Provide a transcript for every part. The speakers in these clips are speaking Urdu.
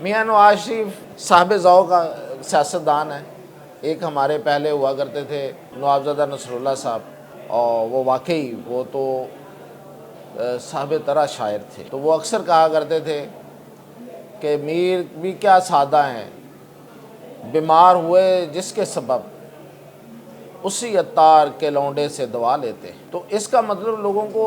میاں نواز شریف صاحب ذوق کا سیاستدان ہے۔ ایک ہمارے پہلے ہوا کرتے تھے نوابزادہ نصراللہ صاحب، اور وہ واقعی وہ تو صاحب طرح شاعر تھے۔ تو وہ اکثر کہا کرتے تھے کہ میر بھی کیا سادہ ہیں، بیمار ہوئے جس کے سبب اسی عطار کے لونڈے سے دوا لیتے۔ تو اس کا مطلب لوگوں کو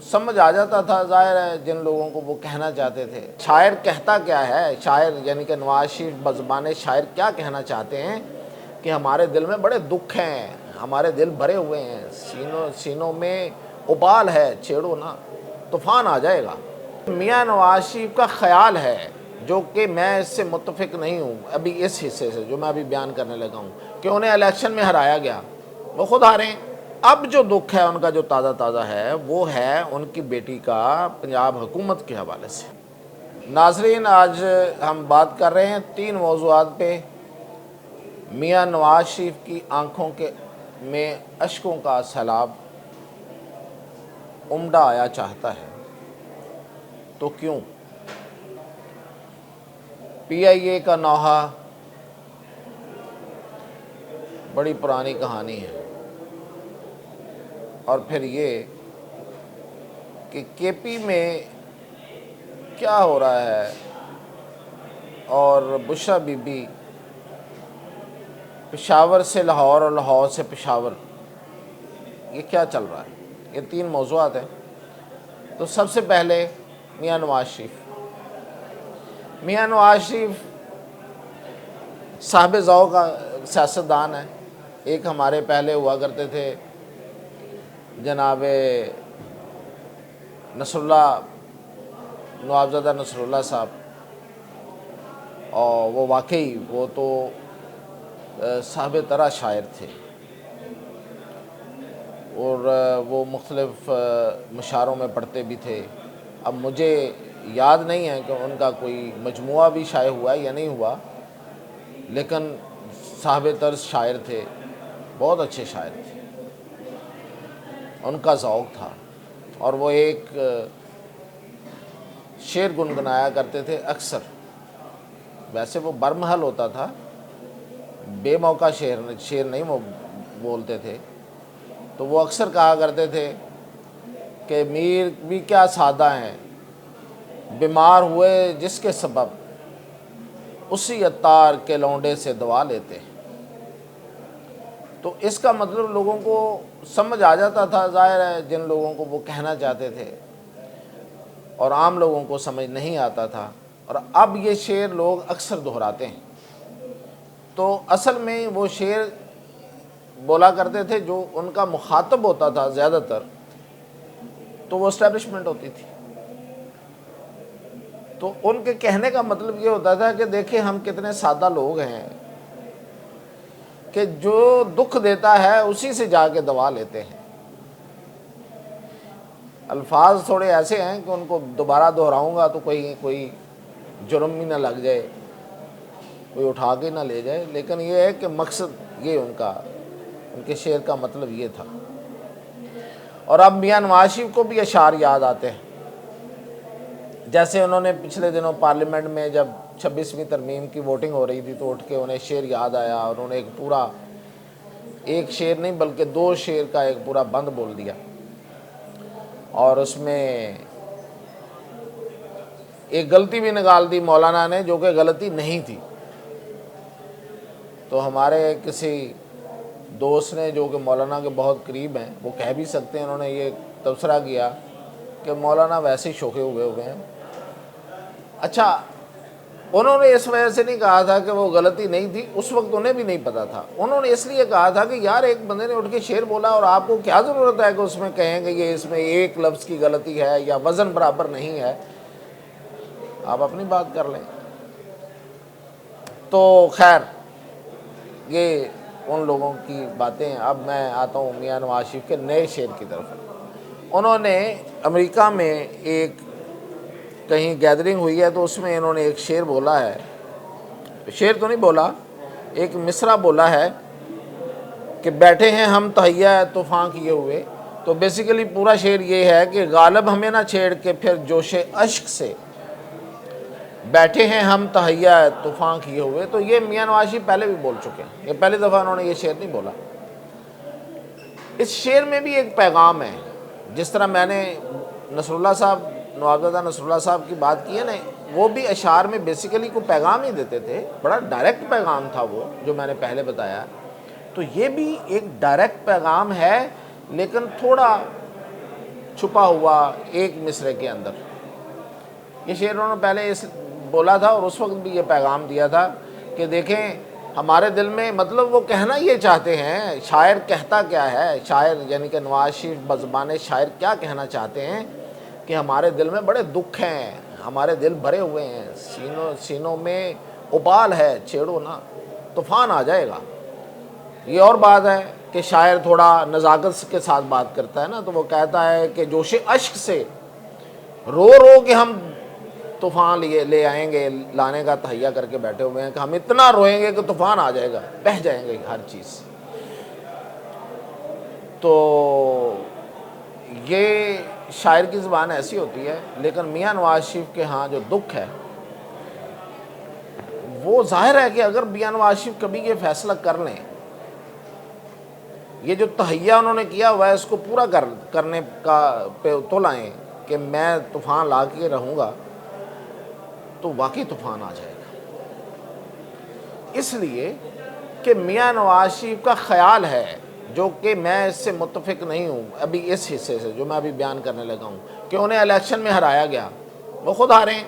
سمجھ آ جاتا تھا، ظاہر ہے جن لوگوں کو وہ کہنا چاہتے تھے۔ شاعر کہتا کیا ہے، شاعر یعنی کہ نواز شریف بزبان شاعر کیا کہنا چاہتے ہیں کہ ہمارے دل میں بڑے دکھ ہیں، ہمارے دل بھرے ہوئے ہیں، سینوں میں ابال ہے، چھیڑو نا طوفان آ جائے گا۔ میاں نواز شریف کا خیال ہے، جو کہ میں اس سے متفق نہیں ہوں ابھی اس حصے سے جو میں ابھی بیان کرنے لگا ہوں، کہ انہیں الیکشن میں ہرایا گیا، وہ خود ہارے ہیں۔ اب جو دکھ ہے ان کا جو تازہ ہے وہ ہے ان کی بیٹی کا پنجاب حکومت کے حوالے سے۔ ناظرین، آج ہم بات کر رہے ہیں 3 موضوعات پہ۔ میاں نواز شریف کی آنکھوں میں اشکوں کا سیلاب امڈا آیا چاہتا ہے تو کیوں؟ پی آئی اے کا نوحہ بڑی پرانی کہانی ہے، اور پھر یہ کہ کے پی میں کیا ہو رہا ہے، اور بشرا بی بی پشاور سے لاہور اور لاہور سے پشاور، یہ کیا چل رہا ہے؟ یہ 3 موضوعات ہیں۔ تو سب سے پہلے میاں نواز شریف۔ میاں نواز شریف صاحب ذوق کا سیاستدان ہے۔ ایک ہمارے پہلے ہوا کرتے تھے جناب نوابزادہ نصراللہ صاحب، اور وہ واقعی وہ تو صاحب طرح شاعر تھے، اور وہ مختلف مشاعروں میں پڑھتے بھی تھے۔ اب مجھے یاد نہیں ہے کہ ان کا کوئی مجموعہ بھی شائع ہوا ہے یا نہیں ہوا، لیکن صاحب طرز شاعر تھے، بہت اچھے شاعر تھے، ان کا ذوق تھا، اور وہ ایک شعر گنگنایا کرتے تھے اکثر۔ ویسے وہ برمحل ہوتا تھا، بے موقع شعر نہیں بولتے تھے۔ تو وہ اکثر کہا کرتے تھے کہ میر بھی کیا سادہ ہیں، بیمار ہوئے جس کے سبب اسی عطار کے لونڈے سے دوا لیتے۔ تو اس کا مطلب لوگوں کو سمجھ آ جاتا تھا، ظاہر ہے جن لوگوں کو وہ کہنا چاہتے تھے، اور عام لوگوں کو سمجھ نہیں آتا تھا، اور اب یہ شعر لوگ اکثر دہراتے ہیں۔ تو اصل میں وہ شعر بولا کرتے تھے جو ان کا مخاطب ہوتا تھا زیادہ تر، تو وہ اسٹیبلشمنٹ ہوتی تھی۔ تو ان کے کہنے کا مطلب یہ ہوتا تھا کہ دیکھیں ہم کتنے سادہ لوگ ہیں کہ جو دکھ دیتا ہے اسی سے جا کے دوا لیتے ہیں۔ الفاظ تھوڑے ایسے ہیں کہ ان کو دوبارہ دہراؤں گا تو کوئی جرم بھی نہ لگ جائے، کوئی اٹھا کے نہ لے جائے، لیکن یہ ہے کہ مقصد یہ ان کے شعر کا مطلب یہ تھا۔ اور اب میاں نواز شریف کو بھی اشعار یاد آتے ہیں، جیسے انہوں نے پچھلے دنوں پارلیمنٹ میں جب 26ویں ترمیم کی ووٹنگ ہو رہی تھی تو اٹھ کے انہیں شعر یاد آیا، اور انہوں نے ایک شعر نہیں بلکہ 2 شعر کا ایک پورا بند بول دیا، اور اس میں ایک غلطی بھی نکال دی مولانا نے جو کہ غلطی نہیں تھی۔ تو ہمارے کسی دوست نے جو کہ مولانا کے بہت قریب ہیں، وہ کہہ بھی سکتے ہیں، انہوں نے یہ تبصرہ کیا کہ مولانا ویسے ہی شوخے ہوئے ہیں۔ اچھا، انہوں نے اس وجہ سے نہیں کہا تھا کہ وہ غلطی نہیں تھی، اس وقت انہیں بھی نہیں پتا تھا۔ انہوں نے اس لیے کہا تھا کہ یار ایک بندے نے اٹھ کے شعر بولا، اور آپ کو کیا ضرورت ہے کہ اس میں کہیں کہ یہ اس میں ایک لفظ کی غلطی ہے یا وزن برابر نہیں ہے، آپ اپنی بات کر لیں۔ تو خیر، یہ ان لوگوں کی باتیں ہیں۔ اب میں آتا ہوں میاں نواز شریف کے نئے شعر کی طرف۔ انہوں نے امریکہ میں ایک کہیں گیدرنگ ہوئی ہے تو اس میں انہوں نے ایک شعر بولا ہے، شعر تو نہیں بولا، ایک مصرع بولا ہے کہ بیٹھے ہیں ہم تہیا طوفان کیے ہوئے۔ تو بیسیکلی پورا شعر یہ ہے کہ غالب ہمیں نہ چھیڑ کے پھر جوش اشک سے بیٹھے ہیں ہم تہیا طوفان کیے ہوئے، تو یہ میاں نواز شریف پہلے بھی بول چکے ہیں، یہ پہلی دفعہ انہوں نے یہ شعر نہیں بولا۔ اس شعر میں بھی ایک پیغام ہے، جس طرح میں نے نصر اللہ صاحب، نوابزادہ نصر اللہ صاحب کی بات کی ہے نا، وہ بھی اشعار میں بیسیکلی کوئی پیغام ہی دیتے تھے، بڑا ڈائریکٹ پیغام تھا وہ جو میں نے پہلے بتایا۔ تو یہ بھی ایک ڈائریکٹ پیغام ہے، لیکن تھوڑا چھپا ہوا ایک مصرعے کے اندر۔ یہ شعر انہوں نے پہلے بولا تھا، اور اس وقت بھی یہ پیغام دیا تھا کہ دیکھیں ہمارے دل میں، مطلب وہ کہنا یہ چاہتے ہیں، شاعر کہتا کیا ہے، شاعر یعنی کہ نواز شریف بزبان شاعر کیا کہنا چاہتے ہیں کہ ہمارے دل میں بڑے دکھ ہیں، ہمارے دل بھرے ہوئے ہیں، سینوں میں ابال ہے، چھیڑو نا طوفان آ جائے گا۔ یہ اور بات ہے کہ شاعر تھوڑا نزاکت کے ساتھ بات کرتا ہے نا، تو وہ کہتا ہے کہ جوش اشک سے رو رو کے ہم طوفان لے آئیں گے، لانے کا تہیا کر کے بیٹھے ہوئے ہیں کہ ہم اتنا روئیں گے کہ طوفان آ جائے گا، بہہ جائیں گے ہر چیز۔ تو یہ شاعر کی زبان ایسی ہوتی ہے، لیکن میاں نواز شریف کے ہاں جو دکھ ہے وہ ظاہر ہے کہ اگر میاں نواز شریف کبھی یہ فیصلہ کر لیں، یہ جو تہیا انہوں نے کیا ہوا ہے اس کو پورا کرنے کا پہ تو لائیں کہ میں طوفان لا کے رہوں گا، تو واقعی طوفان آ جائے گا۔ اس لیے کہ میاں نواز شریف کا خیال ہے، جو کہ میں اس سے متفق نہیں ہوں ابھی اس حصے سے جو میں ابھی بیان کرنے لگا ہوں، کہ انہیں الیکشن میں ہرایا گیا، وہ خود ہارے ہیں،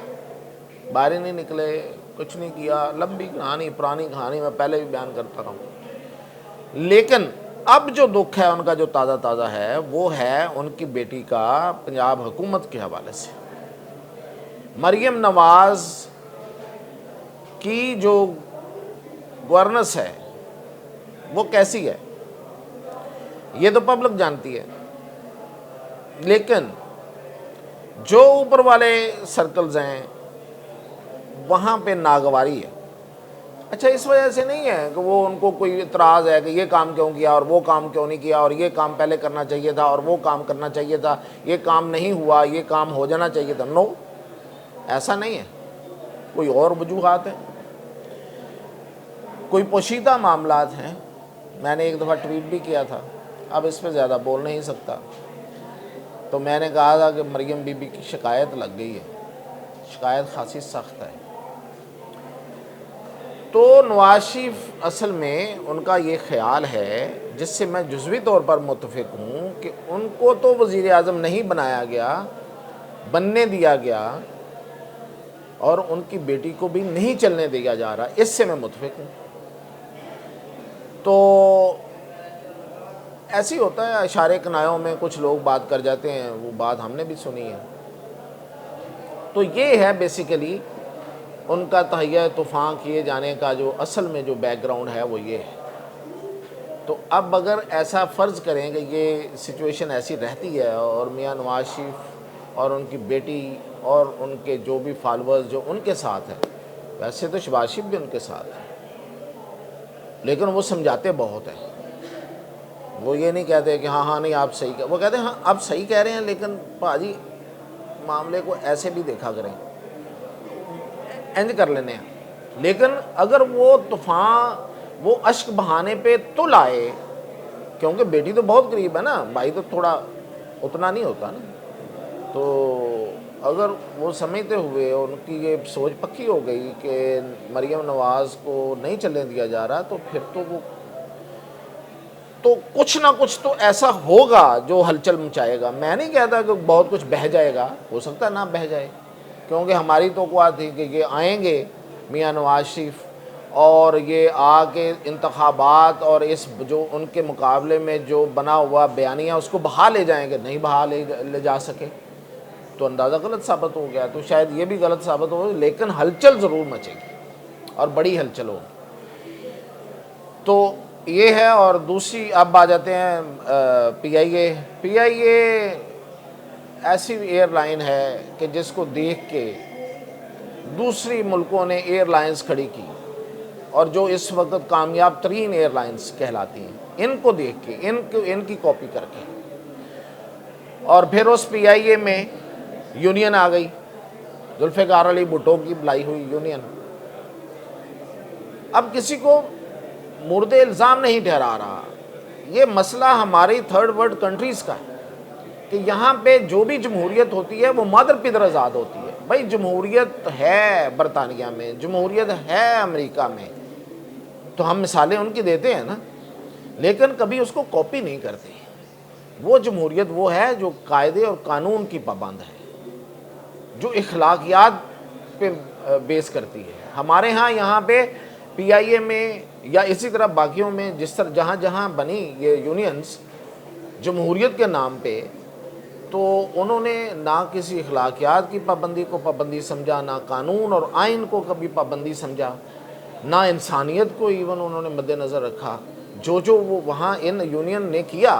باہر نہیں نکلے، کچھ نہیں کیا، لمبی کہانی، پرانی کہانی، میں پہلے بھی بیان کرتا رہا ہوں۔ لیکن اب جو دکھ ہے ان کا جو تازہ تازہ ہے، وہ ہے ان کی بیٹی کا پنجاب حکومت کے حوالے سے۔ مریم نواز کی جو گورننس ہے وہ کیسی ہے یہ تو پبلک جانتی ہے، لیکن جو اوپر والے سرکلز ہیں وہاں پہ ناگواری ہے۔ اچھا، اس وجہ سے نہیں ہے کہ وہ ان کو کوئی اعتراض ہے کہ یہ کام کیوں کیا اور وہ کام کیوں نہیں کیا، اور یہ کام پہلے کرنا چاہیے تھا اور وہ کام کرنا چاہیے تھا، یہ کام نہیں ہوا، یہ کام ہو جانا چاہیے تھا، نو، ایسا نہیں ہے، کوئی اور وجوہات ہیں، کوئی پوشیدہ معاملات ہیں۔ میں نے ایک دفعہ ٹویٹ بھی کیا تھا، اب اس پہ زیادہ بول نہیں سکتا، تو میں نے کہا تھا کہ مریم بی بی کی شکایت لگ گئی ہے، شکایت خاصی سخت ہے۔ تو نواز شریف اصل میں ان کا یہ خیال ہے، جس سے میں جزوی طور پر متفق ہوں، کہ ان کو تو وزیر اعظم نہیں بنایا گیا، بننے دیا گیا، اور ان کی بیٹی کو بھی نہیں چلنے دیا جا رہا، اس سے میں متفق ہوں۔ تو ایسی ہوتا ہے، اشارے کنایوں میں کچھ لوگ بات کر جاتے ہیں، وہ بات ہم نے بھی سنی ہے۔ تو یہ ہے بیسیکلی ان کا تہیہ طوفان کیے جانے کا جو اصل میں جو بیک گراؤنڈ ہے وہ یہ ہے۔ تو اب اگر ایسا فرض کریں کہ یہ سچویشن ایسی رہتی ہے، اور میاں نواز شریف اور ان کی بیٹی اور ان کے جو بھی فالورز جو ان کے ساتھ ہیں، ویسے تو شہباز شریف بھی ان کے ساتھ ہیں، لیکن وہ سمجھاتے بہت ہیں، وہ یہ نہیں کہتے کہ ہاں نہیں آپ صحیح وہ کہتے ہیں ہاں آپ صحیح کہہ رہے ہیں، لیکن جی معاملے کو ایسے بھی دیکھا کریں، انج کر لینے ہیں۔ لیکن اگر وہ طوفان وہ اشک بہانے پہ تو لائے، کیونکہ بیٹی تو بہت قریب ہے نا، بھائی تو تھوڑا اتنا نہیں ہوتا نا، تو اگر وہ سمجھتے ہوئے ان کی یہ سوچ پکی ہو گئی کہ مریم نواز کو نہیں چلنے دیا جا رہا، تو پھر تو کچھ نہ کچھ تو ایسا ہوگا جو ہلچل مچائے گا۔ میں نہیں کہتا کہ بہت کچھ بہہ جائے گا، ہو سکتا ہے نہ بہہ جائے، کیونکہ ہماری توقعات تھی کہ یہ آئیں گے میاں نواز شریف، اور یہ آ کے انتخابات اور اس جو ان کے مقابلے میں جو بنا ہوا بیانیہ اس کو بہا لے جائیں گے، نہیں بہا لے جا سکے، تو اندازہ غلط ثابت ہو گیا۔ تو شاید یہ بھی غلط ثابت ہو، لیکن ہلچل ضرور مچے گی، اور بڑی ہلچل ہوگی۔ تو یہ ہے۔ اور دوسری اب آ جاتے ہیں پی آئی اے ایسی ایئر لائن ہے کہ جس کو دیکھ کے دوسری ملکوں نے ایئر لائنز کھڑی کی، اور جو اس وقت کامیاب ترین ایئر لائنز کہلاتی ہیں، ان کو دیکھ کے ان کی کاپی کر کے، اور پھر اس پی آئی اے میں یونین آ گئی، ذوالفقار علی بھٹو کی بلائی ہوئی یونین۔ اب کسی کو مورد الزام نہیں ٹھہرا رہا، یہ مسئلہ ہماری تھرڈ ورلڈ کنٹریز کا ہے کہ یہاں پہ جو بھی جمہوریت ہوتی ہے وہ مادر پدر آزاد ہوتی ہے۔ بھائی جمہوریت ہے برطانیہ میں، جمہوریت ہے امریکہ میں، تو ہم مثالیں ان کی دیتے ہیں نا، لیکن کبھی اس کو کاپی نہیں کرتے۔ وہ جمہوریت وہ ہے جو قاعدے اور قانون کی پابند ہے، جو اخلاقیات پہ بیس کرتی ہے۔ ہمارے ہاں یہاں پہ پی آئی اے میں یا اسی طرح باقیوں میں جس طرح جہاں جہاں بنی یہ یونینز جمہوریت کے نام پہ، تو انہوں نے نہ کسی اخلاقیات کی پابندی کو پابندی سمجھا، نہ قانون اور آئین کو کبھی پابندی سمجھا، نہ انسانیت کو ایون انہوں نے مد نظر رکھا۔ جو وہ وہاں ان یونین نے کیا،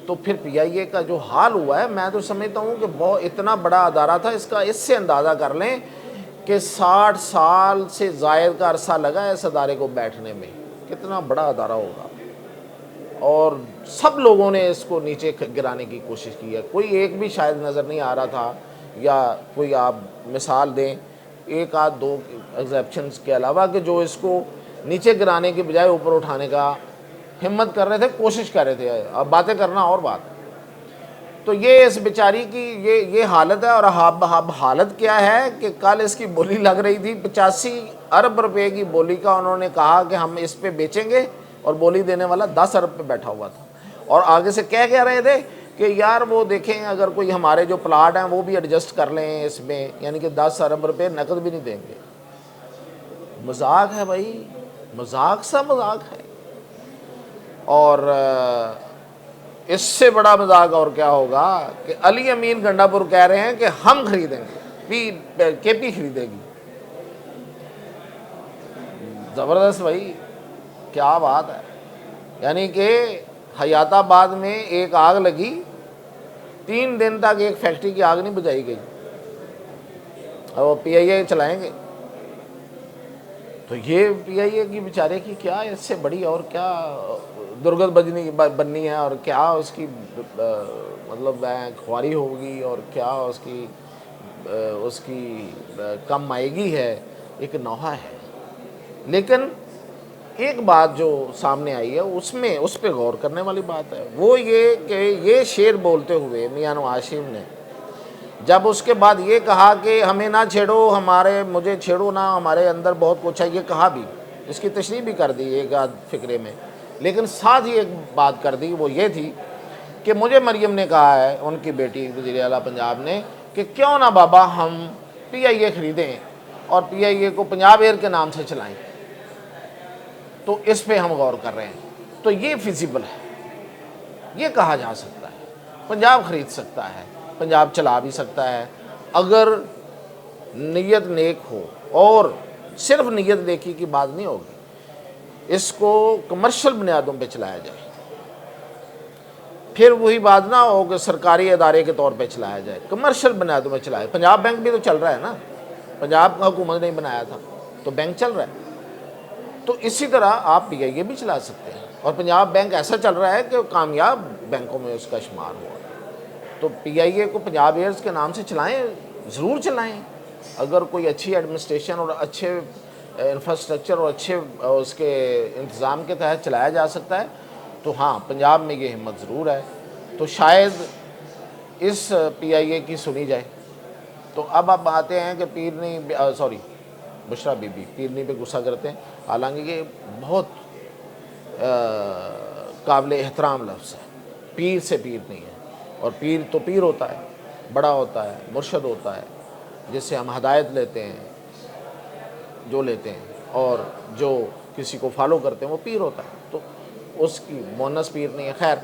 تو پھر پی آئی اے کا جو حال ہوا ہے، میں تو سمجھتا ہوں کہ بہت اتنا بڑا ادارہ تھا، اس کا اس سے اندازہ کر لیں کہ 60 سال سے زائد کا عرصہ لگا ہے اس ادارے کو بیٹھنے میں، کتنا بڑا ادارہ ہوگا، اور سب لوگوں نے اس کو نیچے گرانے کی کوشش کی ہے۔ کوئی ایک بھی شاید نظر نہیں آ رہا تھا، یا کوئی آپ مثال دیں ایک آدھ دو ایگزیپشنز کے علاوہ، کہ جو اس کو نیچے گرانے کے بجائے اوپر اٹھانے کا ہمت کر رہے تھے، کوشش کر رہے تھے۔ اب باتیں کرنا اور بات، تو یہ اس بیچاری کی یہ حالت ہے۔ اور اب حالت کیا ہے کہ کل اس کی بولی لگ رہی تھی 85 ارب روپے کی بولی کا، انہوں نے کہا کہ ہم اس پہ بیچیں گے، اور بولی دینے والا 10 ارب پہ بیٹھا ہوا تھا، اور آگے سے کہہ رہے تھے کہ یار وہ دیکھیں اگر کوئی ہمارے جو پلاٹ ہیں وہ بھی ایڈجسٹ کر لیں اس میں، یعنی کہ 10 ارب روپے نقد بھی نہیں دیں گے۔ مذاق ہے بھائی، مذاق سا مذاق ہے۔ اور اس سے بڑا مذاق اور کیا ہوگا کہ علی امین گنڈا پور کہہ رہے ہیں کہ ہم خریدیں گے، کے پی خریدے گی۔ زبردست بھائی، کیا بات ہے۔ یعنی کہ حیات آباد میں ایک آگ لگی، 3 دن تک ایک فیکٹری کی آگ نہیں بجھائی گئی، اور وہ پی آئی اے چلائیں گے۔ تو یہ پی آئی اے کی بیچارے کی کیا اس سے بڑی اور کیا درگت بننی ہے، اور کیا اس کی مطلب خواری ہوگی، اور کیا اس کی کم مائیگی ہے، ایک نوحہ ہے۔ لیکن ایک بات جو سامنے آئی ہے اس پہ غور کرنے والی بات ہے، وہ یہ کہ یہ شعر بولتے ہوئے میاں نواز شریف نے جب اس کے بعد یہ کہا کہ ہمیں نہ چھیڑو، مجھے چھیڑو نہ، ہمارے اندر بہت کچھ ہے، یہ کہا بھی، اس کی تشریح بھی کر دی ایک آدھ فقرے میں، لیکن ساتھ ہی ایک بات کر دی، وہ یہ تھی کہ مجھے مریم نے کہا ہے، ان کی بیٹی وزیر اعلیٰ پنجاب نے، کہ کیوں نہ بابا ہم پی آئی اے خریدیں اور پی آئی اے کو پنجاب ایئر کے نام سے چلائیں۔ تو اس پہ ہم غور کر رہے ہیں، تو یہ فیزیبل ہے، یہ کہا جا سکتا ہے، پنجاب خرید سکتا ہے، پنجاب چلا بھی سکتا ہے، اگر نیت نیک ہو، اور صرف نیت نیکی کی بات نہیں ہوگی، اس کو کمرشل بنیادوں پہ چلایا جائے، پھر وہی بات نہ ہو کہ سرکاری ادارے کے طور پہ چلایا جائے، کمرشل بنیادوں پہ چلائے۔ پنجاب بینک بھی تو چل رہا ہے نا، پنجاب کا حکومت نے بنایا تھا، تو بینک چل رہا ہے، تو اسی طرح آپ پی آئی اے بھی چلا سکتے ہیں، اور پنجاب بینک ایسا چل رہا ہے کہ کامیاب بینکوں میں اس کا شمار ہوا، تو پی آئی اے کو پنجاب ایئرز کے نام سے چلائیں، ضرور چلائیں، اگر کوئی اچھی ایڈمنسٹریشن اور اچھے انفراسٹرکچر اور اچھے اس کے انتظام کے تحت چلایا جا سکتا ہے، تو ہاں پنجاب میں یہ ہمت ضرور ہے، تو شاید اس پی آئی اے کی سنی جائے۔ تو اب آپ آتے ہیں کہ بشرا بی بی پیرنی پہ غصہ کرتے ہیں، حالانکہ یہ بہت قابل احترام لفظ ہے، پیر سے پیر نہیں ہے، اور پیر تو پیر ہوتا ہے، بڑا ہوتا ہے، مرشد ہوتا ہے، جس سے ہم ہدایت لیتے ہیں، جو لیتے ہیں، اور جو کسی کو فالو کرتے ہیں وہ پیر ہوتا ہے، تو اس کی مونس پیر نہیں ہے۔ خیر،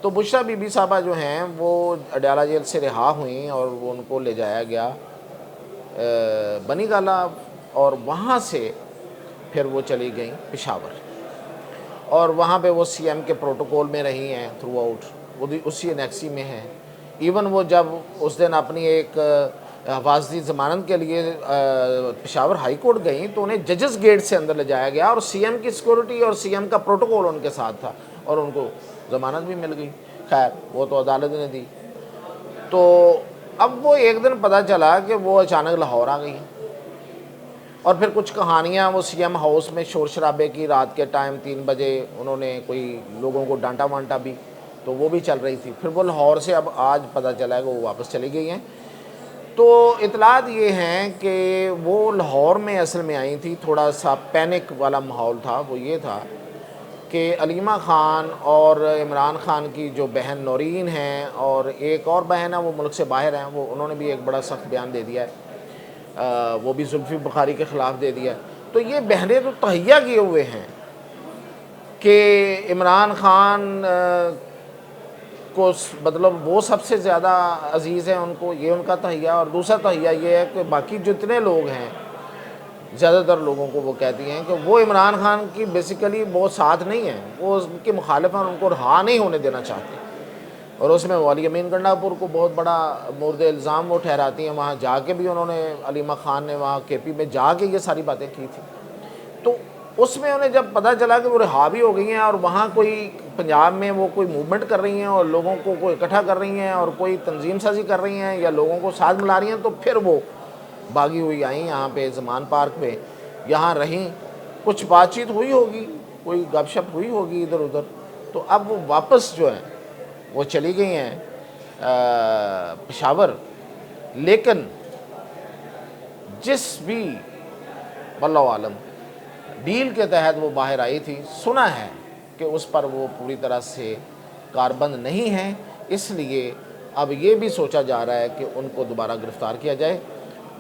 تو بشرا بی بی صاحبہ جو ہیں وہ اڈیالہ جیل سے رہا ہوئیں، اور وہ ان کو لے جایا گیا بنی گالہ، اور وہاں سے پھر وہ چلی گئیں پشاور، اور وہاں پہ وہ سی ایم کے پروٹوکول میں رہی ہیں تھرو آؤٹ، وہ بھی اسی انیکسی میں ہیں۔ ایون وہ جب اس دن اپنی ایک حفاظتی ضمانت کے لیے پشاور ہائی کورٹ گئیں، تو انہیں ججز گیٹ سے اندر لے جایا گیا، اور سی ایم کی سیکورٹی اور سی ایم کا پروٹوکول ان کے ساتھ تھا، اور ان کو ضمانت بھی مل گئی۔ خیر وہ تو عدالت نے دی۔ تو اب وہ ایک دن پتہ چلا کہ وہ اچانک لاہور آ گئی ہیں، اور پھر کچھ کہانیاں وہ سی ایم ہاؤس میں شور شرابے کی، رات کے ٹائم 3 بجے انہوں نے کوئی لوگوں کو ڈانٹا وانٹا بھی، تو وہ بھی چل رہی تھی۔ پھر وہ لاہور سے اب آج پتہ چلا ہے کہ وہ واپس چلی گئی ہیں۔ تو اطلاعات یہ ہیں کہ وہ لاہور میں اصل میں آئی تھی، تھوڑا سا پینک والا ماحول تھا۔ وہ یہ تھا کہ علیمہ خان اور عمران خان کی جو بہن نورین ہیں، اور ایک اور بہن ہے وہ ملک سے باہر ہیں، وہ انہوں نے بھی ایک بڑا سخت بیان دے دیا ہے، وہ بھی زلفی بخاری کے خلاف دے دیا ہے۔ تو یہ بہنیں تو تہیہ کیے ہوئے ہیں کہ عمران خان کو، مطلب وہ سب سے زیادہ عزیز ہیں ان کو، یہ ان کا تہیہ۔ اور دوسرا تہیہ یہ ہے کہ باقی جتنے لوگ ہیں، زیادہ تر لوگوں کو وہ کہتی ہیں کہ وہ عمران خان کی بیسیکلی وہ ساتھ نہیں ہیں، وہ ان کے مخالف ہیں اور ان کو رہا نہیں ہونے دینا چاہتے۔ اور اس میں وہ علی امین گنڈا پور کو بہت بڑا مورد الزام وہ ٹھہراتی ہیں۔ وہاں جا کے بھی انہوں نے، علیمہ خان نے وہاں کے پی میں جا کے یہ ساری باتیں کی تھی۔ تو اس میں انہیں جب پتہ چلا کہ وہ رہا بھی ہو گئی ہیں، اور وہاں کوئی پنجاب میں وہ کوئی موومنٹ کر رہی ہیں اور لوگوں کو اکٹھا کر رہی ہیں اور کوئی تنظیم سازی کر رہی ہیں یا لوگوں کو ساتھ ملا رہی ہیں، تو پھر وہ بھاگی ہوئی آئیں یہاں پہ زمان پارک پہ، یہاں رہیں، کچھ بات چیت ہوئی ہوگی، کوئی گپ شپ ہوئی ہوگی ادھر ادھر۔ تو اب وہ واپس جو ہیں وہ چلی گئی ہیں پشاور۔ لیکن جس بھی واللہ عالم ڈیل کے تحت وہ باہر آئی تھی، سنا ہے کہ اس پر وہ پوری طرح سے کاربند نہیں ہے، اس لیے اب یہ بھی سوچا جا رہا ہے کہ ان کو دوبارہ گرفتار کیا جائے۔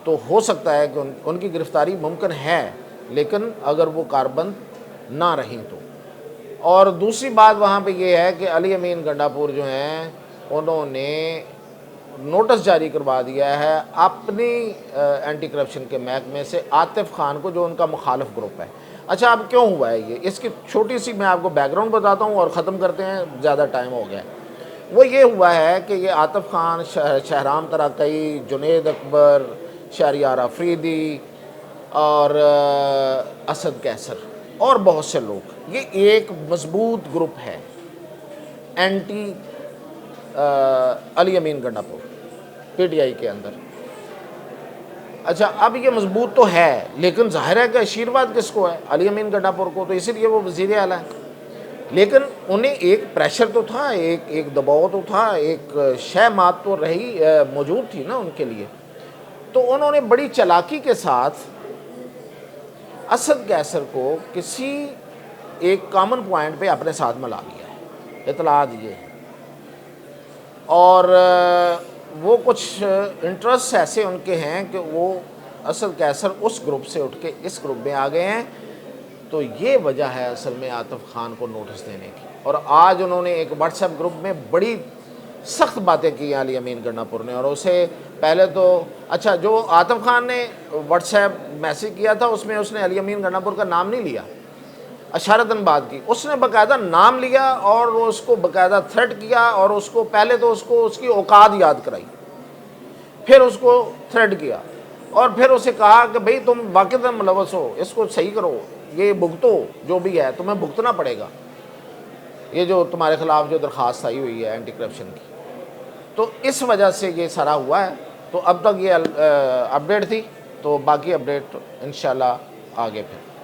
تو ہو سکتا ہے کہ ان کی گرفتاری ممکن ہے، لیکن اگر وہ کاربند نہ رہیں تو۔ اور دوسری بات وہاں پہ یہ ہے کہ علی امین گنڈا پور جو ہیں، انہوں نے نوٹس جاری کروا دیا ہے اپنی اینٹی کرپشن کے محکمے سے عاطف خان کو، جو ان کا مخالف گروپ ہے۔ اچھا اب کیوں ہوا ہے یہ، اس کی چھوٹی سی میں آپ کو بیک گراؤنڈ بتاتا ہوں اور ختم کرتے ہیں، زیادہ ٹائم ہو گیا ہے۔ وہ یہ ہوا ہے کہ یہ عاطف خان، شہرام تراکئی، جنید اکبر، شہریار افریدی اور اسد کیسر اور بہت سے لوگ، یہ ایک مضبوط گروپ ہے اینٹی علی امین گنڈا پور پی ٹی آئی کے اندر۔ اچھا اب یہ مضبوط تو ہے، لیکن ظاہر ہے کہ آشیرواد کس کو ہے؟ علی امین گنڈا پور کو، تو اسی لیے وہ وزیر اعلیٰ ہیں۔ لیکن انہیں ایک پریشر تو تھا، ایک دباؤ تو تھا، ایک شے مات تو رہی موجود تھی نا ان کے لیے۔ تو انہوں نے بڑی چالاکی کے ساتھ اسد کیسر کو کسی ایک کامن پوائنٹ پہ اپنے ساتھ ملا لیا ہے، اطلاعات یہ ہے۔ اور وہ کچھ انٹرسٹ ایسے ان کے ہیں کہ وہ اسد کیسر اس گروپ سے اٹھ کے اس گروپ میں آ گئے ہیں۔ تو یہ وجہ ہے اصل میں عاطف خان کو نوٹس دینے کی۔ اور آج انہوں نے ایک واٹس ایپ گروپ میں بڑی سخت باتیں کی ہیں علی امین گنڈا پور نے، اور اسے پہلے تو اچھا جو عاطف خان نے واٹس ایپ میسیج کیا تھا، اس میں اس نے علی امین گنڈا پور کا نام نہیں لیا، اشارتاً بات کی، اس نے باقاعدہ نام لیا اور اس کو باقاعدہ تھریٹ کیا، اور اس کو پہلے تو اس کی اوقات یاد کرائی، پھر اس کو تھریٹ کیا، اور پھر اسے کہا کہ بھئی تم واقعتاً ملوث ہو، اس کو صحیح کرو، یہ بھگتو، جو بھی ہے تمہیں بھگتنا پڑے گا، یہ جو تمہارے خلاف جو درخواست آئی ہوئی ہے اینٹی کرپشن کی۔ تو اس وجہ سے یہ سارا ہوا ہے۔ تو اب تک یہ اپڈیٹ تھی، تو باقی اپڈیٹ انشاءاللہ آگے پھر